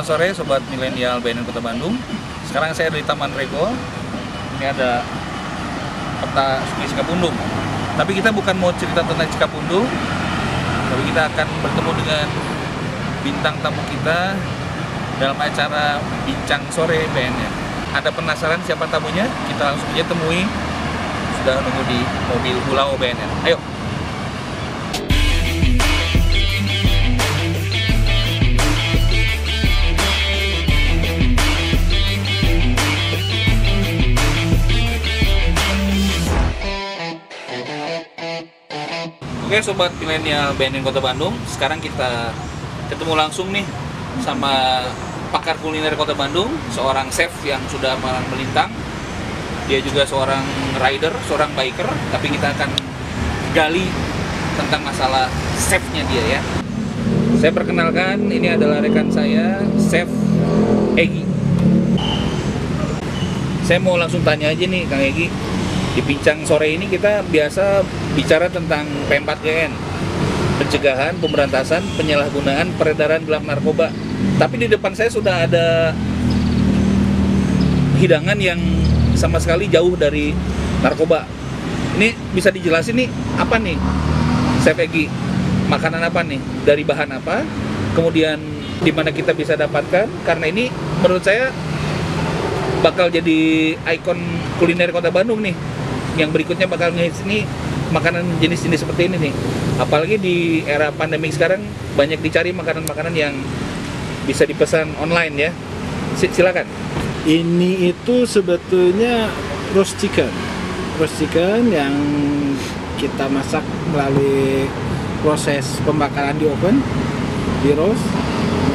Selamat sore Sobat Milenial BNN Kota Bandung. Sekarang saya ada di Taman Rego. Ini ada peta Sungai Cikapundung. Tapi kita bukan mau cerita tentang Cikapundung, tapi kita akan bertemu dengan bintang tamu kita dalam acara Bincang Sore BNN. Ada penasaran siapa tamunya? Kita langsung aja temui. Sudah nunggu di mobil Bulao BNN. Ayo! Oke Sobat Milenial BNN Kota Bandung, sekarang kita ketemu langsung nih sama pakar kuliner Kota Bandung, seorang chef yang sudah malang melintang. Dia juga seorang rider, seorang biker, tapi kita akan gali tentang masalah chefnya dia ya. Saya perkenalkan, ini adalah rekan saya, Chef Egi. Saya mau langsung tanya aja nih Kang Egi. Di Bincang Sore ini kita biasa bicara tentang P4GN, pencegahan, pemberantasan, penyalahgunaan, peredaran gelap narkoba. Tapi di depan saya sudah ada hidangan yang sama sekali jauh dari narkoba. Ini bisa dijelasin nih, apa nih, Chef Egi? Makanan apa nih? Dari bahan apa? Kemudian di mana kita bisa dapatkan? Karena ini menurut saya bakal jadi ikon kuliner Kota Bandung nih. Yang berikutnya bakal ngehits ini makanan jenis-jenis seperti ini nih. Apalagi di era pandemi sekarang banyak dicari makanan-makanan yang bisa dipesan online ya. Silakan. Ini itu sebetulnya roast chicken yang kita masak melalui proses pembakaran di oven, di roast.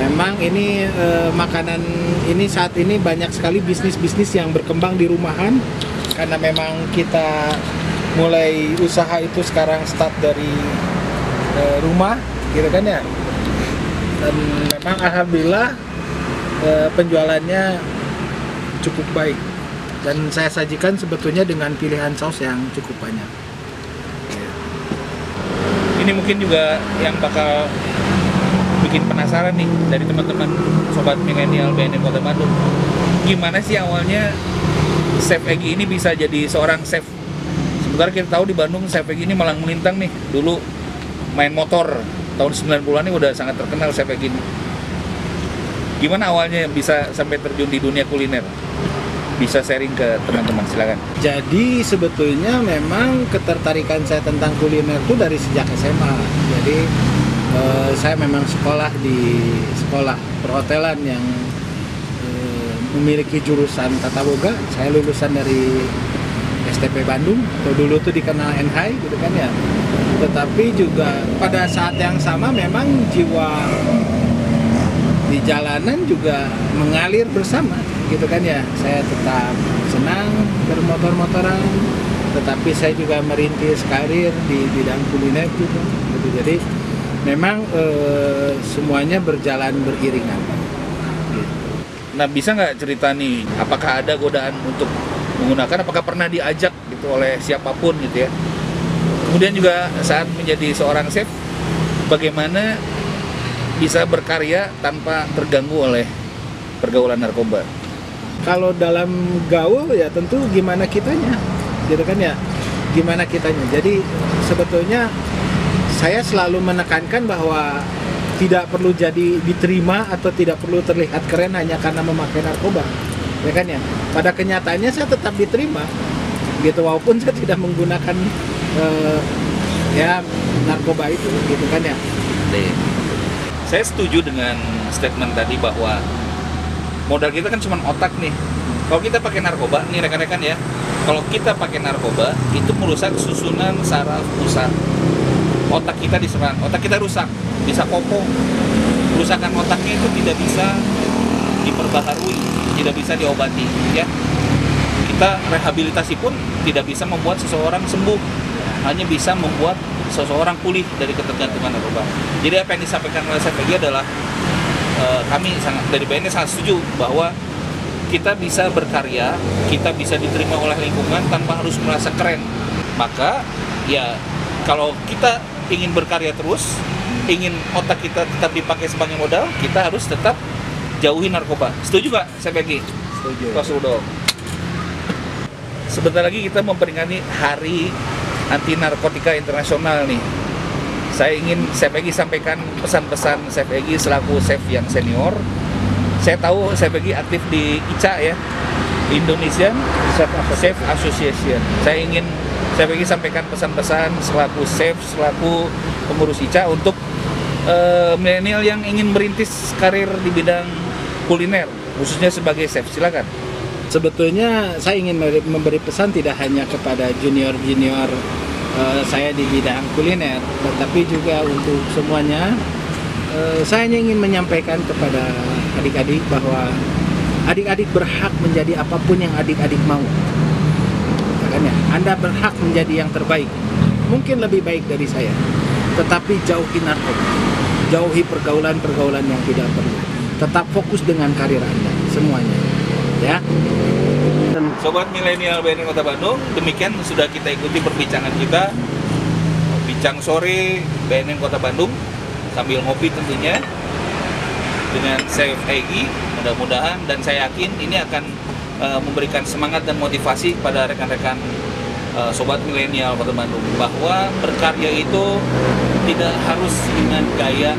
Memang ini makanan ini saat ini banyak sekali bisnis-bisnis yang berkembang di rumahan. Karena memang kita mulai usaha itu sekarang start dari rumah, gitu kan ya. Dan memang alhamdulillah penjualannya cukup baik. Dan saya sajikan sebetulnya dengan pilihan saus yang cukup banyak. Ini mungkin juga yang bakal bikin penasaran nih dari teman-teman Sobat Milenial BNN Kota Bandung. Gimana sih awalnya Chef Egi ini bisa jadi seorang chef? Sementara kita tahu di Bandung Chef Egi ini malang melintang nih. Dulu main motor tahun 90-an ini udah sangat terkenal Chef Egi ini. Gimana awalnya bisa sampai terjun di dunia kuliner? Bisa sharing ke teman-teman, silakan. Jadi sebetulnya memang ketertarikan saya tentang kuliner itu dari sejak SMA. Jadi saya memang sekolah di sekolah perhotelan yang memiliki jurusan tata boga. Saya lulusan dari STP Bandung, atau dulu tuh dikenal NHI gitu kan ya. Tetapi juga pada saat yang sama memang jiwa di jalanan juga mengalir bersama gitu kan ya. Saya tetap senang bermotor-motoran, tetapi saya juga merintis karir di bidang kuliner juga gitu. Jadi memang semuanya berjalan beriringan. Nah, bisa nggak cerita nih, apakah ada godaan untuk menggunakan, apakah pernah diajak gitu oleh siapapun gitu ya? Kemudian juga saat menjadi seorang chef, bagaimana bisa berkarya tanpa terganggu oleh pergaulan narkoba? Kalau dalam gaul ya tentu gimana kitanya, gitu kan ya, gimana kitanya. Jadi sebetulnya saya selalu menekankan bahwa tidak perlu jadi diterima atau tidak perlu terlihat keren hanya karena memakai narkoba, ya kan ya. Pada kenyataannya saya tetap diterima, gitu, walaupun saya tidak menggunakan ya narkoba itu, gitu kan ya. Saya setuju dengan statement tadi bahwa modal kita kan cuma otak nih. Kalau kita pakai narkoba, nih rekan-rekan ya, kalau kita pakai narkoba itu merusak susunan saraf pusat. Otak kita diserang, otak kita rusak, bisa kopong. Kerusakan otaknya itu tidak bisa diperbaharui, tidak bisa diobati ya. Kita rehabilitasi pun tidak bisa membuat seseorang sembuh, hanya bisa membuat seseorang pulih dari ketergantungan narkoba. Jadi apa yang disampaikan oleh Chef Egi adalah kami dari BNN sangat setuju bahwa kita bisa berkarya, kita bisa diterima oleh lingkungan tanpa harus merasa keren. Maka ya kalau kita ingin berkarya terus, ingin otak kita tetap dipakai sebagai modal, kita harus tetap jauhi narkoba. Setuju nggak, saya Peggy? Setuju. Mas Udo. Sebentar lagi kita memperingati Hari Anti Narkotika Internasional nih. Saya ingin Chef Egy sampaikan pesan-pesan Chef Egy selaku chef yang senior. Saya tahu Chef Egy aktif di ICA ya, Indonesian Chef Association. Saya ingin Chef Egy sampaikan pesan-pesan selaku chef, selaku pengurus ICA untuk milenial yang ingin merintis karir di bidang kuliner, khususnya sebagai chef. Silakan. Sebetulnya saya ingin memberi pesan tidak hanya kepada junior-junior saya di bidang kuliner, tetapi juga untuk semuanya. Saya hanya ingin menyampaikan kepada adik-adik bahwa adik-adik berhak menjadi apapun yang adik-adik mau. Makanya Anda berhak menjadi yang terbaik, mungkin lebih baik dari saya, tetapi jauhi narkoba, jauhi pergaulan-pergaulan yang tidak perlu. Tetap fokus dengan karir Anda semuanya, ya. Sobat milenial BNN Kota Bandung, demikian sudah kita ikuti perbincangan kita, bincang sore BNN Kota Bandung sambil ngopi tentunya dengan Chef Egy. Mudah-mudahan dan saya yakin ini akan memberikan semangat dan motivasi pada rekan-rekan sobat milenial Kota Bandung bahwa berkarya itu tidak harus dengan gaya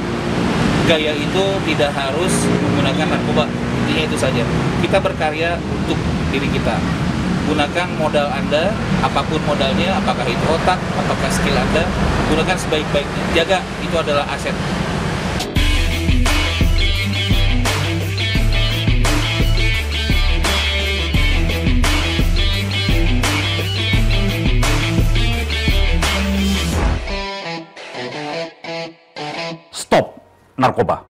itu tidak harus menggunakan narkoba. Intinya itu saja, kita berkarya untuk diri kita. Gunakan modal Anda, apapun modalnya, apakah itu otak, apakah skill Anda, gunakan sebaik-baiknya. Jaga, itu adalah aset. Stop narkoba.